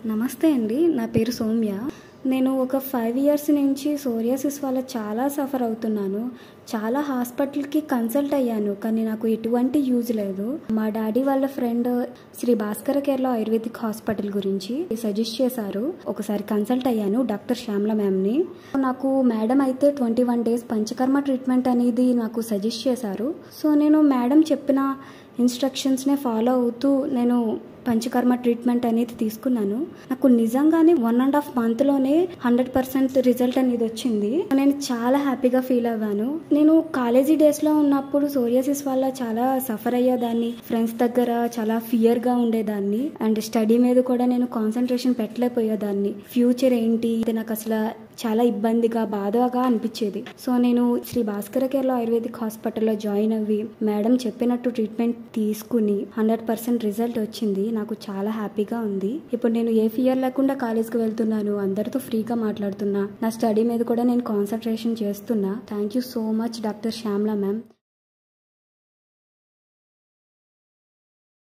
నమస్తే అండి. నా పేరు సౌమ్య. నేను ఒక 5 ఇయర్స్ నుంచి సోరియాసిస్ వల్ల చాలా సఫర్ అవుతున్నాను. చాలా హాస్పిటల్‌కి కన్సల్ట్ అయ్యాను. కానీ నాకు ఎటువంటి యూజ్ లేదు. మా డాడీ వాళ్ళ friend Shri Bhaskara Kerala ayurvedic hospital గురించి సజెస్ట్ చేశారు. ఒకసారి కన్సల్ట్ అయ్యాను డాక్టర్ శ్యామల మ్యామ్‌ని. నాకు మేడం అయితే 21 డేస్ పంచకర్మ ట్రీట్మెంట్ అనేది నాకు సజెస్ట్ చేశారు. సో నేను మేడం చెప్పిన ఇన్స్ట్రక్షన్స్‌నే ఫాలో అవుతూ నేను పంచకర్మ ట్రీట్మెంట్ అనేది తీసుకున్నాను. నాకు నిజంగానే 1.5 మంత్‌లోనే 100% రిజల్ట్ అనేది వచ్చింది. నేను చాలా హ్యాపీగా ఫీల్ అవ్వాను. నేను కాలేజీ డేస్‌లో ఉన్నప్పుడు సోరియాసిస్ వల్ల చాలా సఫర్ అయ్యేదాన్ని. ఫ్రెండ్స్ దగ్గర చాలా ఫియర్‌గా ఉండేదాన్ని. అండ్ స్టడీ మీద కూడా నేను కాన్సంట్రేషన్ పెట్టలేకపోయేదాన్ని. ఫ్యూచర్ ఏంటి, నాకు అసలు చాలా ఇబ్బందిగా, బాధగా అనిపించేది. సో నేను శ్రీ భాస్కర కేరళ ఆయుర్వేదిక్ హాస్పిటల్లో జాయిన్ అవ్వి మేడం చెప్పినట్టు ట్రీట్మెంట్ తీసుకుని 100% రిజల్ట్ వచ్చింది. నాకు చాలా హ్యాపీగా ఉంది. ఇప్పుడు నేను ఏ ఫియర్ లేకుండా కాలేజ్కి వెళ్తున్నాను. అందరితో ఫ్రీగా మాట్లాడుతున్నా. నా స్టడీ మీద కూడా నేను కాన్సంట్రేషన్ చేస్తున్నా. Thank you so much doctor Shyamala ma'am.